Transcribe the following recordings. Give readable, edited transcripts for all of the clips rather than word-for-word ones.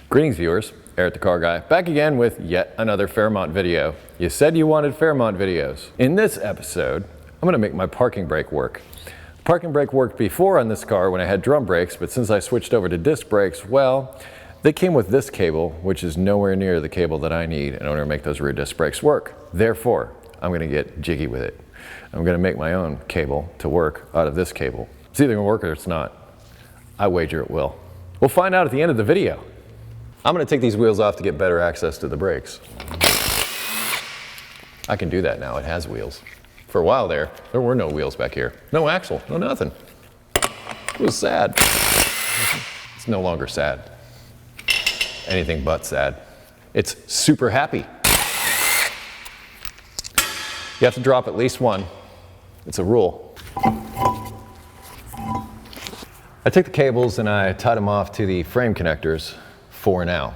Greetings viewers, EricTheCarGuy, back again with yet another Fairmont video. You said you wanted Fairmont videos. In this episode, I'm going to make my parking brake work. Parking brake worked before on this car when I had drum brakes, but since I switched over to disc brakes, well, they came with this cable, which is nowhere near the cable that I need in order to make those rear disc brakes work. Therefore, I'm going to get jiggy with it. I'm going to make my own cable to work out of this cable. It's either going to work or it's not. I wager it will. We'll find out at the end of the video. I'm going to take these wheels off to get better access to the brakes. I can do that now, it has wheels. For a while there were no wheels back here. No axle, no nothing. It was sad. It's no longer sad. Anything but sad. It's super happy. You have to drop at least one. It's a rule. I took the cables and I tied them off to the frame connectors for now.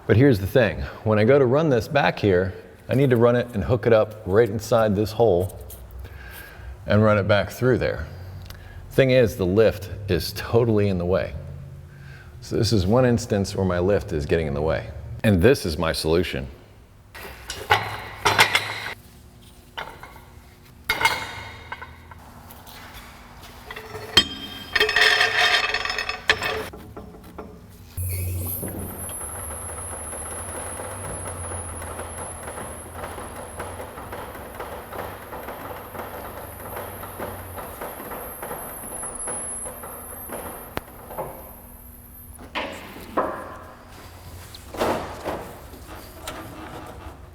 But here's the thing. When I go to run this back here, I need to run it and hook it up right inside this hole and run it back through there. Thing is, the lift is totally in the way. So this is one instance where my lift is getting in the way. And this is my solution.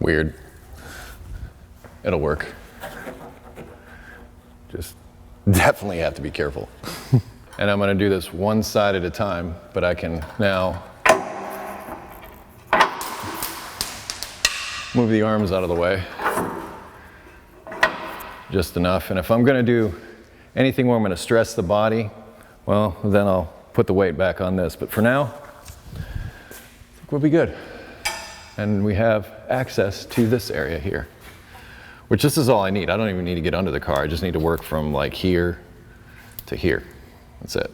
Weird. It'll work. Just definitely have to be careful. And I'm gonna do this one side at a time, but I can now move the arms out of the way. Just enough. And if I'm gonna do anything where I'm gonna stress the body, well, then I'll put the weight back on this. But for now, I think we'll be good. And we have access to this area here, which this is all I need. I don't even need to get under the car. I just need to work from like here to here. That's it.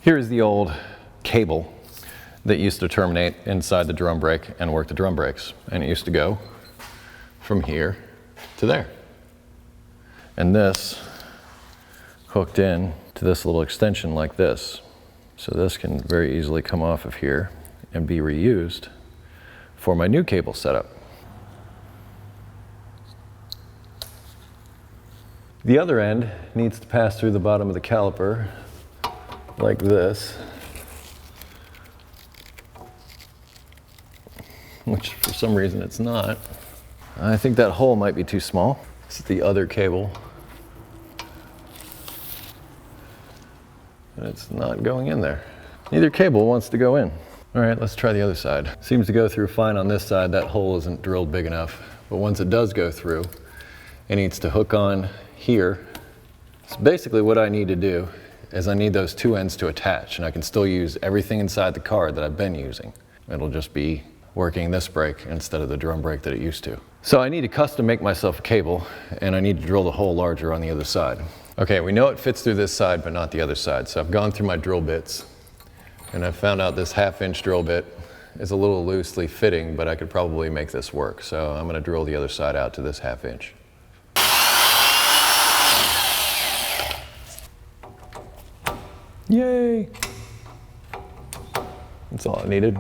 Here is the old cable that used to terminate inside the drum brake and work the drum brakes. And it used to go from here to there. And this hooked in to this little extension like this. So this can very easily come off of here and be reused for my new cable setup. The other end needs to pass through the bottom of the caliper like this, which for some reason it's not. I think that hole might be too small. This is the other cable. And it's not going in there. Neither cable wants to go in. All right, let's try the other side. Seems to go through fine on this side. That hole isn't drilled big enough. But once it does go through, it needs to hook on here. So basically what I need to do is I need those two ends to attach, and I can still use everything inside the car that I've been using. It'll just be working this brake instead of the drum brake that it used to. So I need to custom make myself a cable, and I need to drill the hole larger on the other side. Okay, we know it fits through this side, but not the other side. So I've gone through my drill bits, and I've found out this 1/2" drill bit is a little loosely fitting, but I could probably make this work. So I'm gonna drill the other side out to this 1/2". Yay! That's all I needed.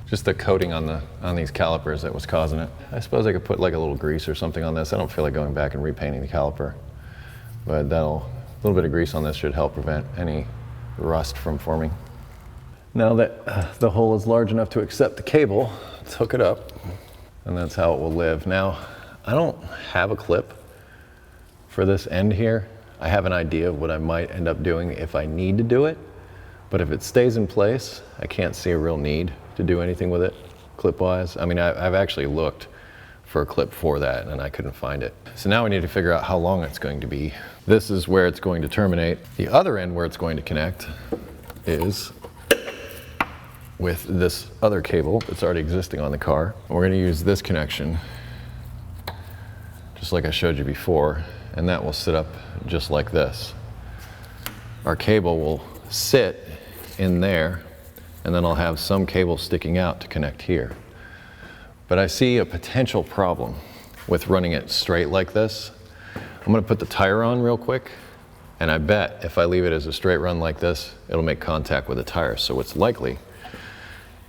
Just the coating on these calipers that was causing it. I suppose I could put like a little grease or something on this. I don't feel like going back and repainting the caliper. But a little bit of grease on this should help prevent any rust from forming. Now that the hole is large enough to accept the cable, let's hook it up, and that's how it will live. Now, I don't have a clip for this end here. I have an idea of what I might end up doing if I need to do it, but if it stays in place, I can't see a real need to do anything with it clip-wise. I mean, I've actually looked for a clip for that and I couldn't find it. So now we need to figure out how long it's going to be. This is where it's going to terminate. The other end where it's going to connect is with this other cable that's already existing on the car. We're going to use this connection just like I showed you before, and that will sit up just like this. Our cable will sit in there, and then I'll have some cable sticking out to connect here. But I see a potential problem with running it straight like this. I'm gonna put the tire on real quick, and I bet if I leave it as a straight run like this, it'll make contact with the tire. So what's likely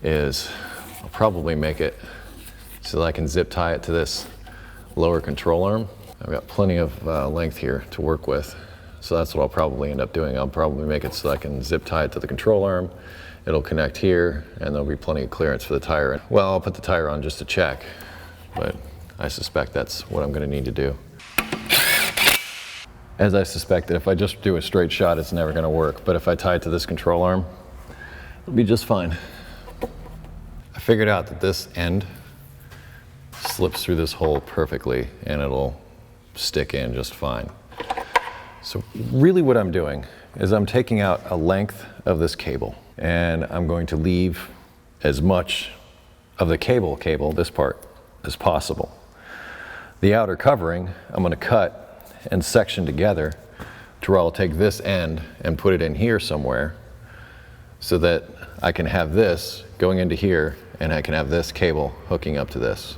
is I'll probably make it so that I can zip tie it to this lower control arm. I've got plenty of length here to work with, so that's what I'll probably end up doing. I'll probably make it so I can zip tie it to the control arm. It'll connect here, and there'll be plenty of clearance for the tire. Well, I'll put the tire on just to check, but I suspect that's what I'm gonna need to do. As I suspected, if I just do a straight shot, it's never gonna work, but if I tie it to this control arm, it'll be just fine. I figured out that this end slips through this hole perfectly, and it'll stick in just fine. So really what I'm doing is I'm taking out a length of this cable, and I'm going to leave as much of the cable, this part, as possible. The outer covering, I'm gonna cut and section together to where I'll take this end and put it in here somewhere so that I can have this going into here, and I can have this cable hooking up to this.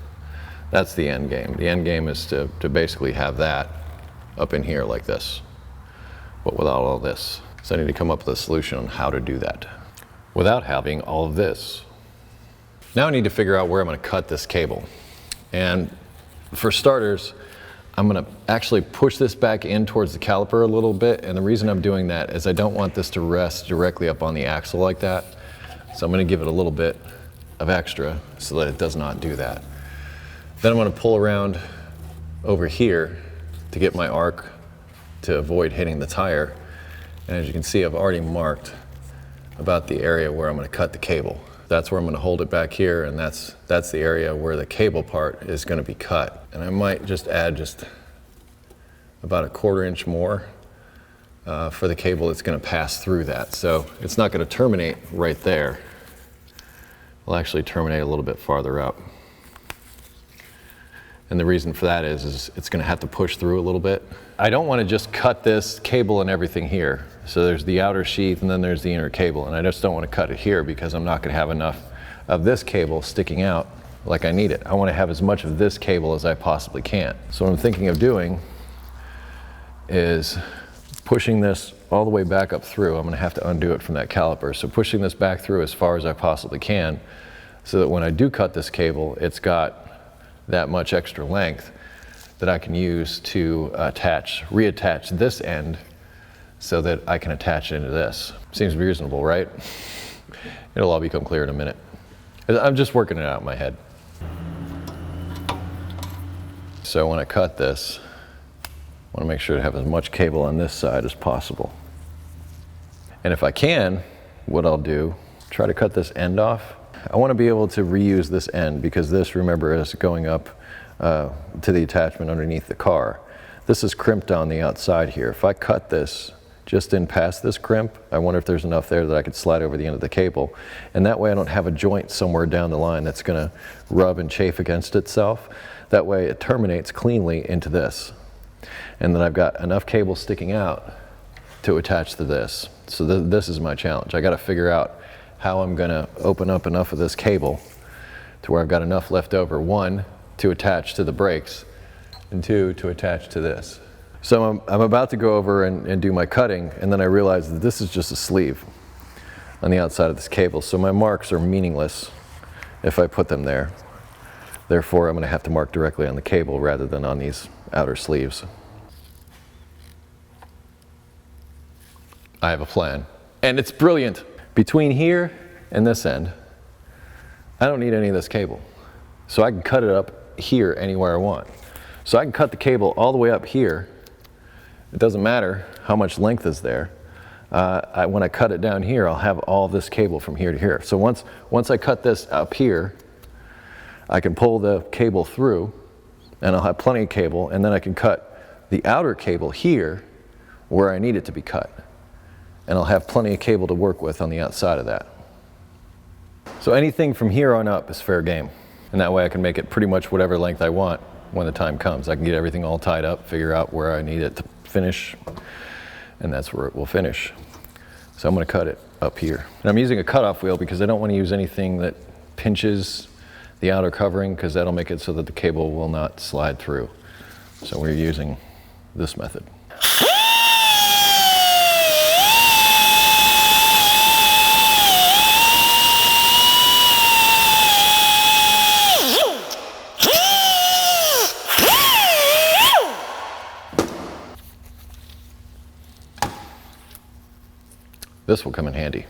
That's the end game. The end game is to basically have that up in here like this, but without all this. So I need to come up with a solution on how to do that without having all of this. Now I need to figure out where I'm gonna cut this cable. And for starters, I'm gonna actually push this back in towards the caliper a little bit, and the reason I'm doing that is I don't want this to rest directly up on the axle like that. So I'm gonna give it a little bit of extra so that it does not do that. Then I'm gonna pull around over here to get my arc to avoid hitting the tire. And as you can see, I've already marked about the area where I'm gonna cut the cable. That's where I'm gonna hold it back here, and that's the area where the cable part is gonna be cut. And I might just add just about a 1/4 inch more for the cable that's gonna pass through that. So it's not gonna terminate right there. It'll actually terminate a little bit farther up. And the reason for that is it's gonna have to push through a little bit. I don't wanna just cut this cable and everything here. So there's the outer sheath and then there's the inner cable, and I just don't wanna cut it here because I'm not gonna have enough of this cable sticking out like I need it. I wanna have as much of this cable as I possibly can. So what I'm thinking of doing is pushing this all the way back up through. I'm gonna have to undo it from that caliper. So pushing this back through as far as I possibly can so that when I do cut this cable, it's got that much extra length that I can use to reattach this end so that I can attach it into this. Seems reasonable, right? It'll all become clear in a minute. I'm just working it out in my head. So when I cut this, I want to make sure to have as much cable on this side as possible. And if I can, what I'll do, try to cut this end off. I want to be able to reuse this end because this, remember, is going up to the attachment underneath the car. This is crimped on the outside here. If I cut this just in past this crimp, I wonder if there's enough there that I could slide over the end of the cable. And that way I don't have a joint somewhere down the line that's gonna rub and chafe against itself. That way it terminates cleanly into this. And then I've got enough cable sticking out to attach to this. So this is my challenge. I gotta figure out how I'm gonna open up enough of this cable to where I've got enough left over, 1, to attach to the brakes, and 2, to attach to this. So I'm about to go over and do my cutting, and then I realize that this is just a sleeve on the outside of this cable, so my marks are meaningless if I put them there. Therefore, I'm gonna have to mark directly on the cable rather than on these outer sleeves. I have a plan, and it's brilliant. Between here and this end, I don't need any of this cable. So I can cut it up here anywhere I want. So I can cut the cable all the way up here. It doesn't matter how much length is there. When I cut it down here, I'll have all this cable from here to here. So once I cut this up here, I can pull the cable through, and I'll have plenty of cable, and then I can cut the outer cable here where I need it to be cut. And I'll have plenty of cable to work with on the outside of that. So anything from here on up is fair game. And that way I can make it pretty much whatever length I want when the time comes. I can get everything all tied up, figure out where I need it to finish, and that's where it will finish. So I'm going to cut it up here. And I'm using a cutoff wheel because I don't want to use anything that pinches the outer covering, because that'll make it so that the cable will not slide through. So we're using this method. This will come in handy.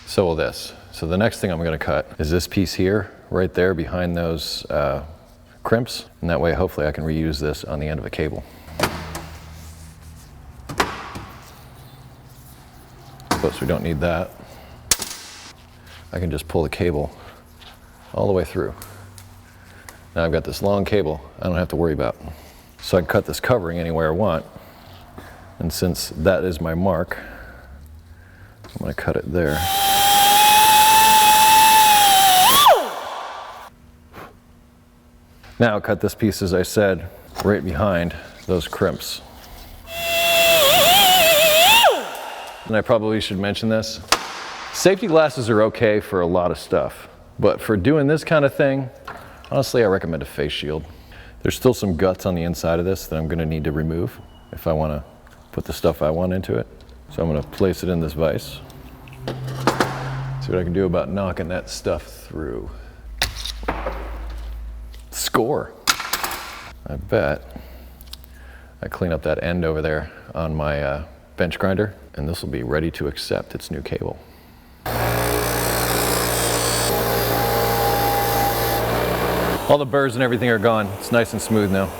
So will this. So the next thing I'm going to cut is this piece here, right there behind those crimps. And that way, hopefully, I can reuse this on the end of a cable. Plus, we don't need that. I can just pull the cable all the way through. Now I've got this long cable I don't have to worry about. So I can cut this covering anywhere I want. And since that is my mark, I'm going to cut it there. Now cut this piece, as I said, right behind those crimps. And I probably should mention this. Safety glasses are okay for a lot of stuff, but for doing this kind of thing, honestly, I recommend a face shield. There's still some guts on the inside of this that I'm going to need to remove if I want to put the stuff I want into it. So I'm going to place it in this vise. See what I can do about knocking that stuff through. Score! I bet I clean up that end over there on my bench grinder, and this will be ready to accept its new cable. All the burrs and everything are gone. It's nice and smooth now.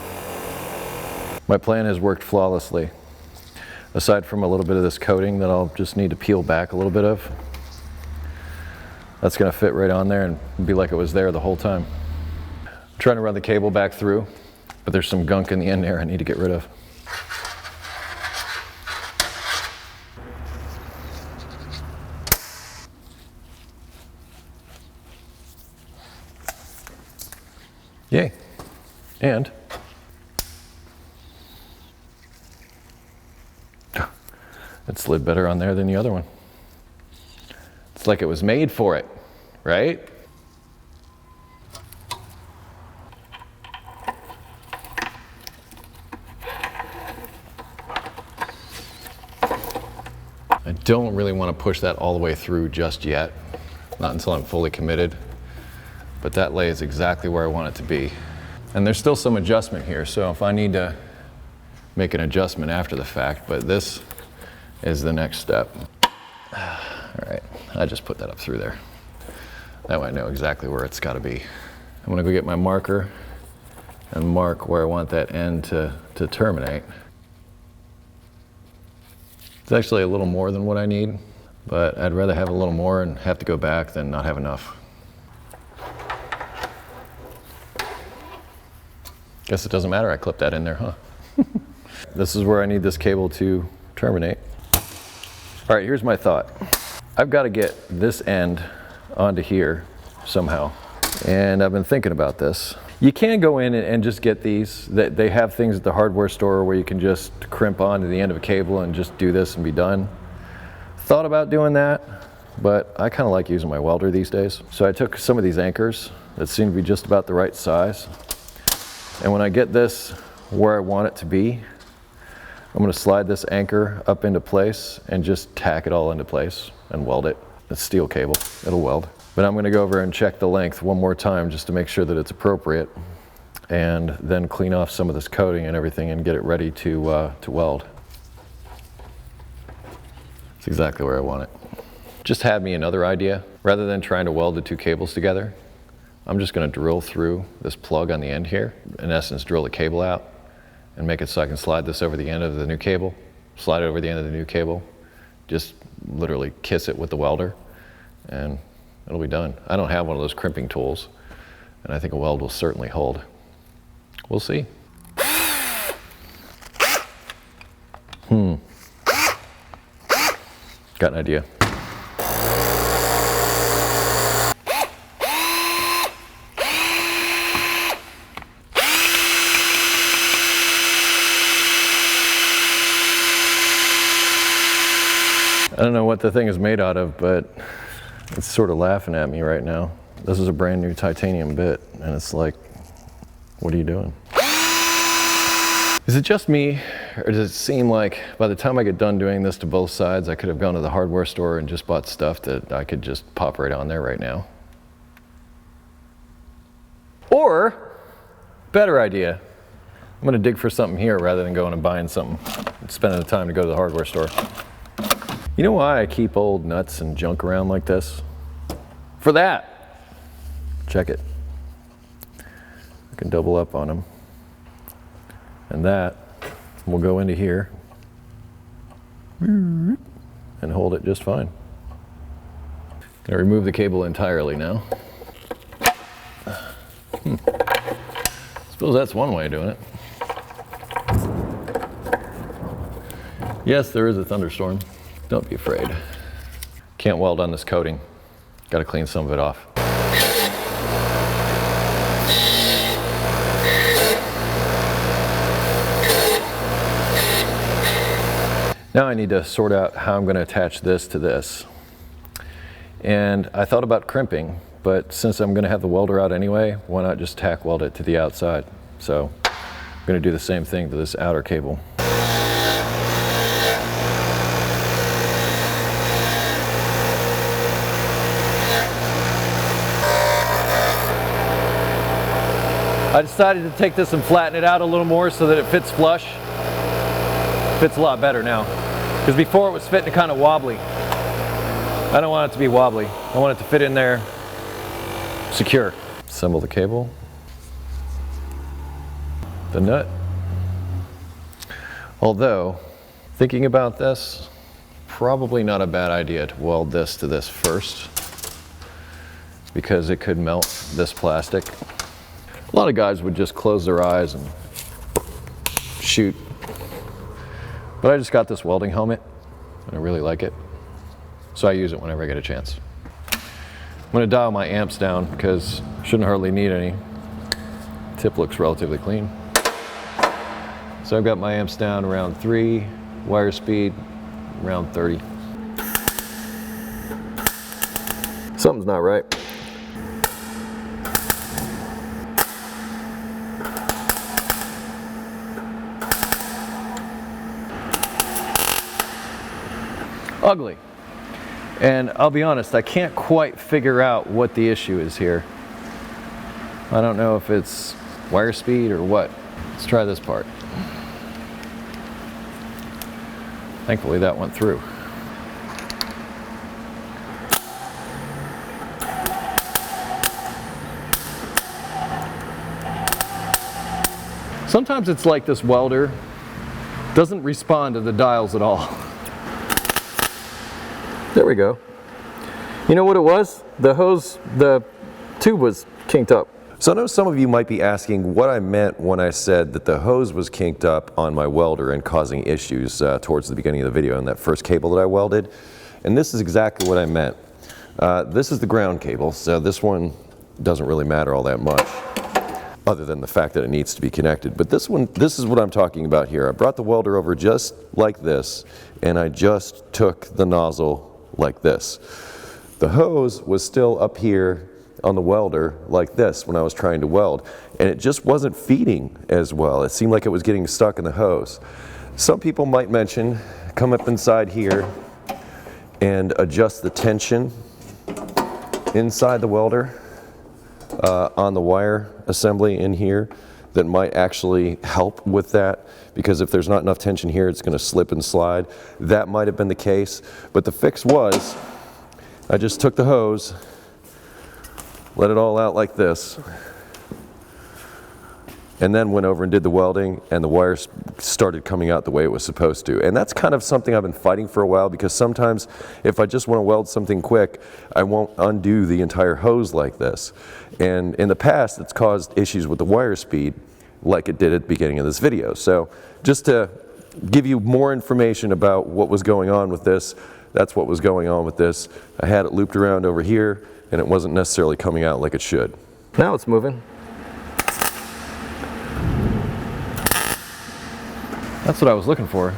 My plan has worked flawlessly. Aside from a little bit of this coating that I'll just need to peel back a little bit of. That's going to fit right on there and be like it was there the whole time. I'm trying to run the cable back through, but there's some gunk in the end there I need to get rid of. Yay. And it slid better on there than the other one. It's like it was made for it, right? I don't really want to push that all the way through just yet, not until I'm fully committed, but that lays exactly where I want it to be. And there's still some adjustment here, so if I need to make an adjustment after the fact, but this is the next step. All right, I just put that up through there. That way I know exactly where it's got to be. I'm gonna go get my marker and mark where I want that end to terminate. It's actually a little more than what I need, but I'd rather have a little more and have to go back than not have enough. Guess it doesn't matter, I clipped that in there, huh? This is where I need this cable to terminate. All right, here's my thought. I've got to get this end onto here somehow. And I've been thinking about this. You can go in and just get these. They have things at the hardware store where you can just crimp onto the end of a cable and just do this and be done. Thought about doing that, but I kind of like using my welder these days. So I took some of these anchors that seem to be just about the right size. And when I get this where I want it to be, I'm going to slide this anchor up into place and just tack it all into place and weld it. It's steel cable, it'll weld. But I'm going to go over and check the length one more time just to make sure that it's appropriate, and then clean off some of this coating and everything and get it ready to weld. It's exactly where I want it. Just had me another idea. Rather than trying to weld the two cables together, I'm just going to drill through this plug on the end here. In essence, drill the cable out and make it so I can slide this over the end of the new cable, slide it over the end of the new cable, just literally kiss it with the welder, and it'll be done. I don't have one of those crimping tools, and I think a weld will certainly hold. We'll see. Got an idea. don't know what the thing is made out of, but it's sort of laughing at me right now. This is a brand new titanium bit, and it's like, what are you doing? Is it just me, or does it seem like by the time I get done doing this to both sides, I could have gone to the hardware store and just bought stuff that I could just pop right on there right now? Or, better idea, I'm gonna dig for something here rather than going and buying something and spending the time to go to the hardware store. You know why I keep old nuts and junk around like this? For that. Check it. I can double up on them. And that will go into here and hold it just fine. Gonna remove the cable entirely now. Suppose that's one way of doing it. Yes, there is a thunderstorm. Don't be afraid. Can't weld on this coating. Got to clean some of it off. Now I need to sort out how I'm going to attach this to this. And I thought about crimping, but since I'm going to have the welder out anyway, why not just tack weld it to the outside? So I'm going to do the same thing to this outer cable. I decided to take this and flatten it out a little more so that it fits flush. Fits a lot better now. Because before it was fitting kind of wobbly. I don't want it to be wobbly. I want it to fit in there secure. Assemble the cable. The nut. Although, thinking about this, probably not a bad idea to weld this to this first, because it could melt this plastic. A lot of guys would just close their eyes and shoot. But I just got this welding helmet, and I really like it. So I use it whenever I get a chance. I'm gonna dial my amps down because shouldn't hardly need any. Tip looks relatively clean. So I've got my amps down around 3, wire speed around 30. Something's not right. Ugly. And I'll be honest, I can't quite figure out what the issue is here. I don't know if it's wire speed or what. Let's try this part. Thankfully that went through. Sometimes it's like this welder doesn't respond to the dials at all. There we go. You know what it was? The hose, the tube was kinked up. So I know some of you might be asking what I meant when I said that the hose was kinked up on my welder and causing issues towards the beginning of the video in that first cable that I welded. And this is exactly what I meant. This is the ground cable, so this one doesn't really matter all that much, other than the fact that it needs to be connected. But this one, this is what I'm talking about here. I brought the welder over just like this, and I just took the nozzle like this. The hose was still up here on the welder like this when I was trying to weld, and it just wasn't feeding as well. It seemed like it was getting stuck in the hose. Some people might mention, come up inside here and adjust the tension inside the welder on the wire assembly in here. That might actually help with that, because if there's not enough tension here, it's going to slip and slide. That might have been the case, but the fix was I just took the hose, let it all out like this, and then went over and did the welding, and the wires started coming out the way it was supposed to. And that's kind of something I've been fighting for a while, because sometimes if I just want to weld something quick, I won't undo the entire hose like this. And in the past, it's caused issues with the wire speed, like it did at the beginning of this video. So just to give you more information about what was going on with this, that's what was going on with this. I had it looped around over here, and it wasn't necessarily coming out like it should. Now it's moving. That's what I was looking for.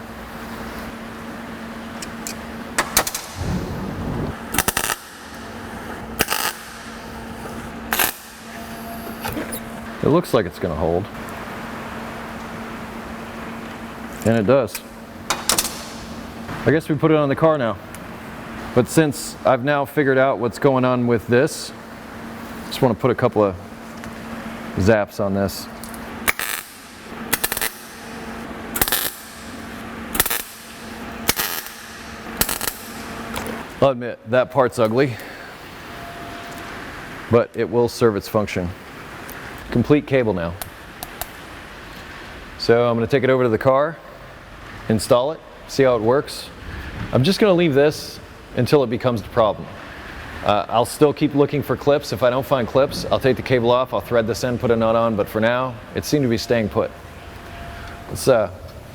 looks like it's gonna hold. And it does. I guess we put it on the car now. But since I've now figured out what's going on with this, just want to put a couple of zaps on this. I'll admit, that part's ugly, but it will serve its function. Complete cable now. So I'm going to take it over to the car, install it, see how it works. I'm just going to leave this until it becomes the problem. I'll still keep looking for clips. If I don't find clips, I'll take the cable off, I'll thread this in, put a nut on, but for now, it seemed to be staying put. Let's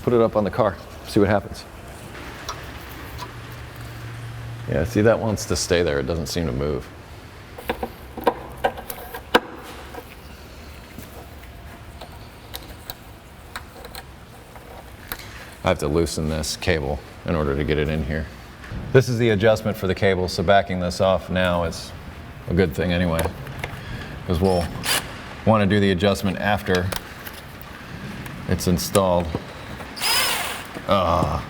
put it up on the car, see what happens. Yeah, see, that wants to stay there. It doesn't seem to move. I have to loosen this cable in order to get it in here. This is the adjustment for the cable, so backing this off now is a good thing anyway, because we'll want to do the adjustment after it's installed. Ah,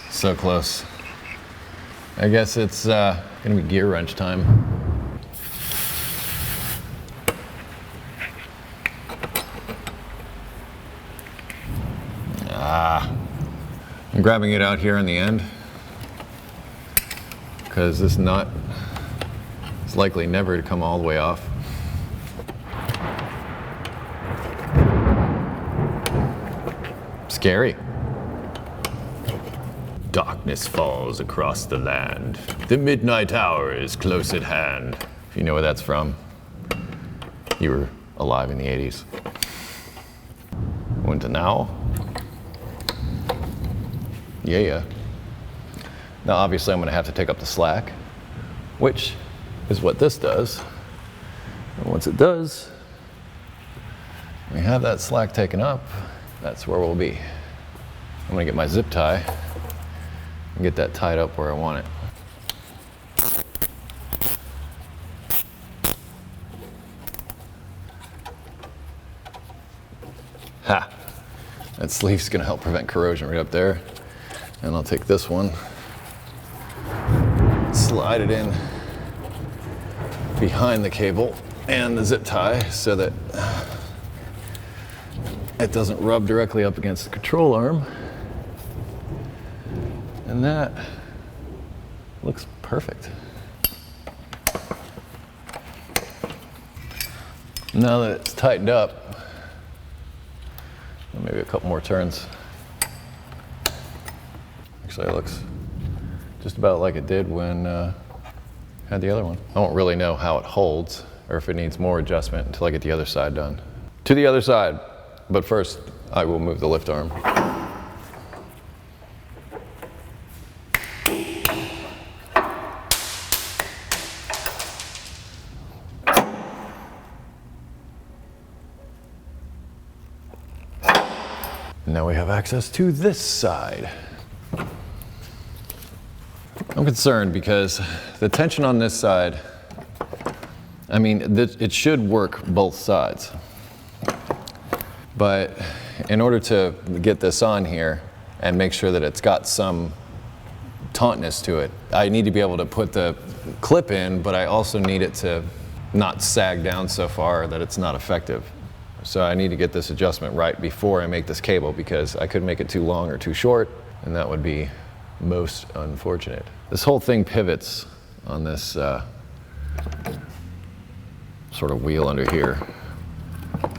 so close. I guess it's gonna be gear wrench time. I'm grabbing it out here in the end because this nut is likely never to come all the way off. Scary. Darkness falls across the land. The midnight hour is close at hand. If you know where that's from, you were alive in the 80s. Und now? Yeah. Now obviously I'm going to have to take up the slack, which is what this does. And once it does, we have that slack taken up, that's where we'll be. I'm going to get my zip tie and get that tied up where I want it. Ha! That sleeve's going to help prevent corrosion right up there. And I'll take this one, slide it in behind the cable and the zip tie so that it doesn't rub directly up against the control arm. And that looks perfect. Now that it's tightened up, maybe a couple more turns. Actually, it looks just about like it did when I had the other one. I won't really know how it holds or if it needs more adjustment until I get the other side done. To the other side, but first I will move the lift arm. Now we have access to this side. I'm concerned because the tension on this side, I mean, it should work both sides. But in order to get this on here and make sure that it's got some tautness to it, I need to be able to put the clip in, but I also need it to not sag down so far that it's not effective. So I need to get this adjustment right before I make this cable, because I could make it too long or too short, and that would be most unfortunate. This whole thing pivots on this sort of wheel under here.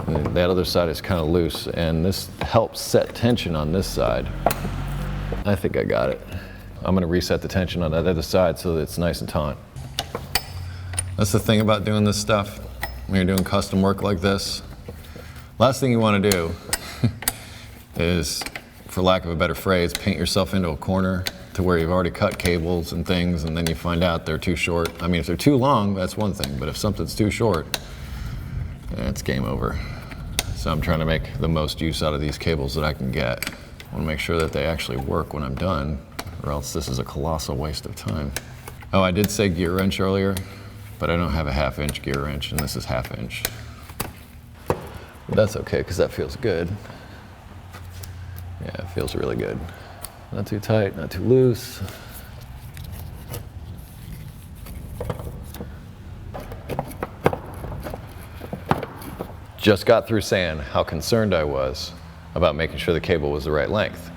And that other side is kind of loose, and this helps set tension on this side. I think I got it. I'm going to reset the tension on that other side so that it's nice and taut. That's the thing about doing this stuff when you're doing custom work like this. Last thing you want to do is, for lack of a better phrase, paint yourself into a corner to where you've already cut cables and things, and then you find out they're too short. I mean, if they're too long, that's one thing, but if something's too short, it's game over. So I'm trying to make the most use out of these cables that I can get. I want to make sure that they actually work when I'm done, or else this is a colossal waste of time. Oh, I did say gear wrench earlier, but I don't have a 1/2 inch gear wrench, and this is 1/2 inch. But that's okay, because that feels good. Yeah, it feels really good. Not too tight, not too loose. Just got through saying how concerned I was about making sure the cable was the right length.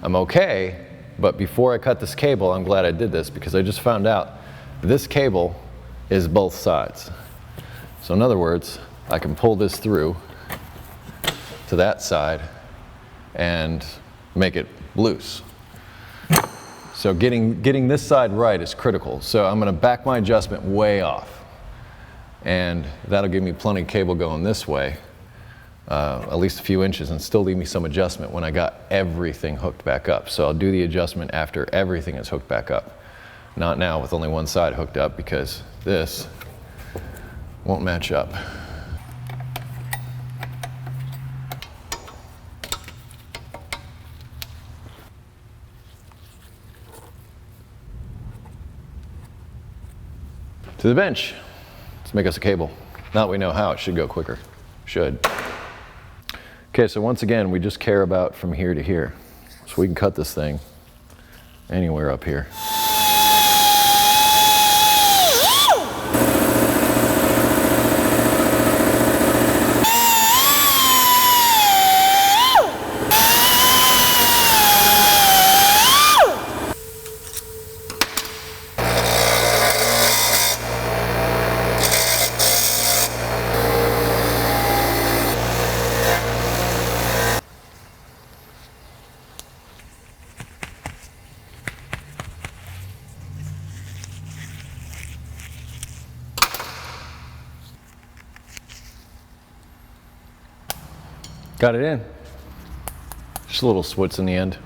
I'm okay, but before I cut this cable, I'm glad I did this because I just found out this cable is both sides. So in other words, I can pull this through to that side and make it loose. So getting this side right is critical. So I'm going to back my adjustment way off, and that'll give me plenty of cable going this way, at least a few inches, and still leave me some adjustment when I got everything hooked back up. So I'll do the adjustment after everything is hooked back up, not now with only one side hooked up, because this won't match up. To the bench. Let's make us a cable. Now that we know how, it should go quicker. Should. Okay, so once again, we just care about from here to here. So we can cut this thing anywhere up here. Got it in. Just a little switch in the end.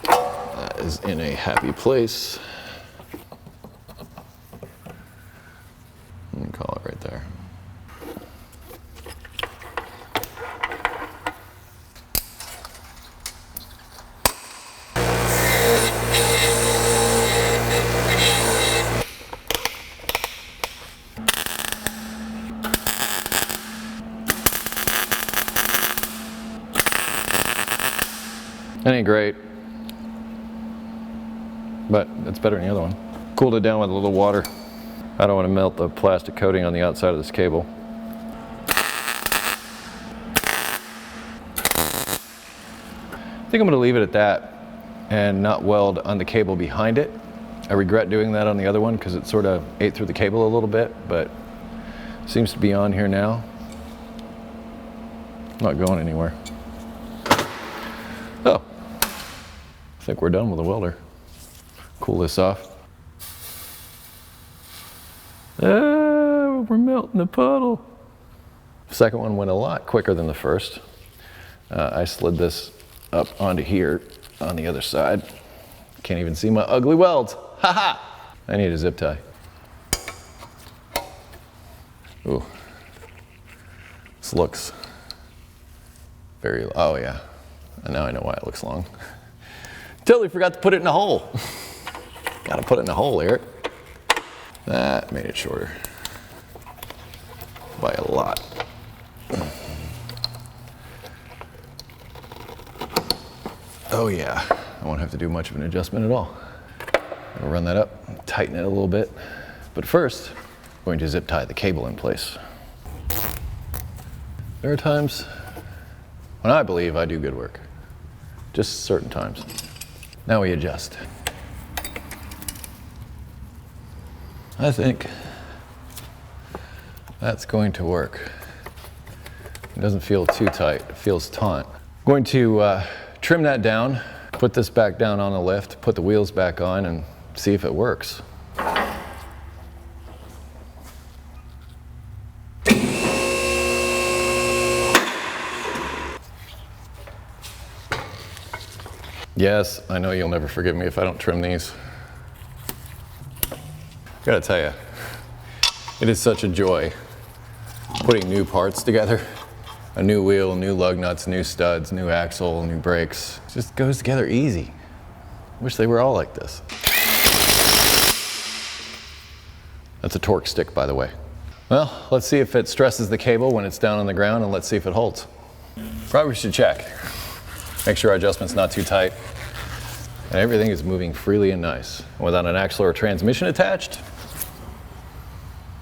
That is in a happy place. You can call it right there. That ain't great, but it's better than the other one. Cooled it down with a little water. I don't want to melt the plastic coating on the outside of this cable. I think I'm going to leave it at that and not weld on the cable behind it. I regret doing that on the other one because it sort of ate through the cable a little bit, but it seems to be on here now. Not going anywhere. Oh, I think we're done with the welder. Cool this off. We're melting the puddle. The second one went a lot quicker than the first. I slid this up onto here on the other side. Can't even see my ugly welds. Ha ha! I need a zip tie. Ooh. This looks very, oh yeah. And now I know why it looks long. Totally forgot to put it in a hole. Gotta put it in a hole, Eric. That made it shorter. By a lot. Oh yeah, I won't have to do much of an adjustment at all. I'll run that up, tighten it a little bit. But first, I'm going to zip tie the cable in place. There are times when I believe I do good work. Just certain times. Now we adjust. I think that's going to work. It doesn't feel too tight, it feels taut. I'm going to trim that down, put this back down on the lift, put the wheels back on, and see if it works. Yes, I know you'll never forgive me if I don't trim these. Gotta tell you, it is such a joy putting new parts together A new wheel, new lug nuts, new studs, new axle, new brakes. It just goes together easy. Wish they were all like this. That's a torque stick, by the way. Well, let's see if it stresses the cable when it's down on the ground, and let's see if it holds. Probably should check. Make sure our adjustment's not too tight. And everything is moving freely and nice. Without an axle or transmission attached,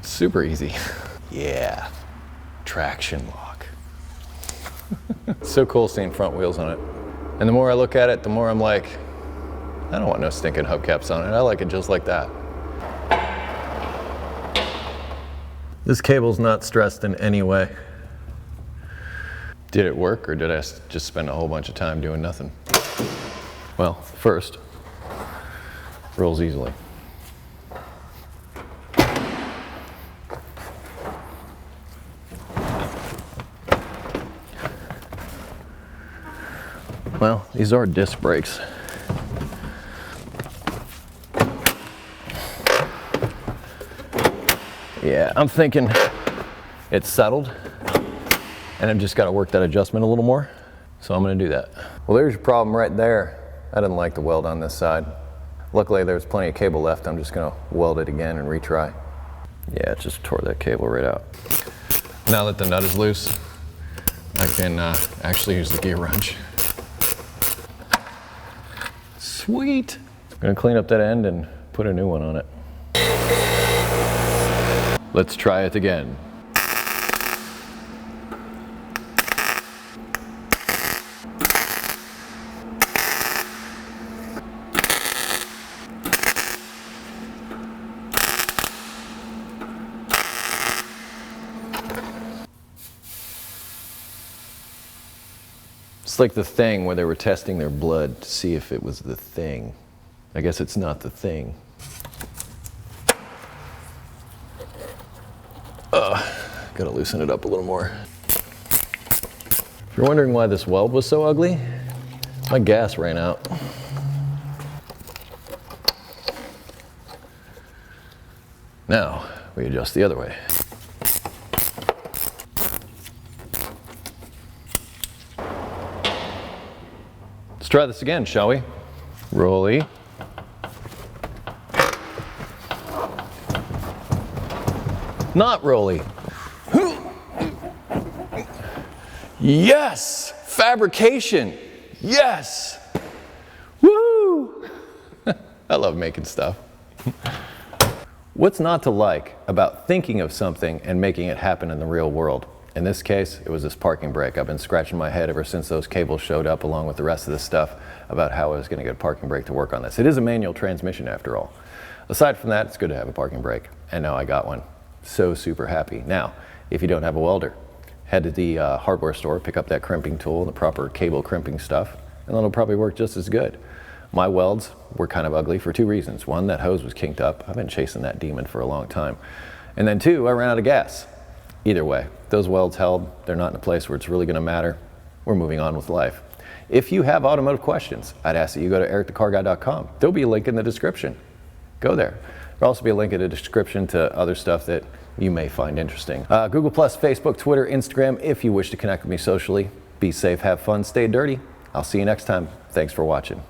super easy. Yeah, traction lock. So cool seeing front wheels on it. And the more I look at it, the more I'm like, I don't want no stinking hubcaps on it. I like it just like that. This cable's not stressed in any way. Did it work, or did I just spend a whole bunch of time doing nothing? Well, first, rolls easily. Well, these are disc brakes. Yeah, I'm thinking it's settled, and I've just got to work that adjustment a little more, so I'm going to do that. Well, there's your problem right there. I didn't like the weld on this side. Luckily, there's plenty of cable left. I'm just going to weld it again and retry. Yeah, it just tore that cable right out. Now that the nut is loose, I can actually use the gear wrench. Sweet! I'm going to clean up that end and put a new one on it. Let's try it again. It's like The Thing, where they were testing their blood to see if it was the thing. I guess it's not the thing. Gotta loosen it up a little more. If you're wondering why this weld was so ugly, my gas ran out. Now, we adjust the other way. Let's try this again, shall we? Rolly. Not rolly. Yes! Fabrication! Yes! Woo! I love making stuff. What's not to like about thinking of something and making it happen in the real world? In this case, it was this parking brake. I've been scratching my head ever since those cables showed up, along with the rest of this stuff, about how I was going to get a parking brake to work on this. It is a manual transmission after all. Aside from that, it's good to have a parking brake. And now I got one. So super happy. Now, if you don't have a welder, head to the hardware store, pick up that crimping tool and the proper cable crimping stuff, and it'll probably work just as good. My welds were kind of ugly for two reasons. One, that hose was kinked up. I've been chasing that demon for a long time. And then two, I ran out of gas. Either way, those welds held. They're not in a place where it's really going to matter. We're moving on with life. If you have automotive questions, I'd ask that you go to EricTheCarGuy.com. There'll be a link in the description. Go there. There'll also be a link in the description to other stuff that you may find interesting. Google+, Facebook, Twitter, Instagram, if you wish to connect with me socially. Be safe, have fun, stay dirty. I'll see you next time. Thanks for watching.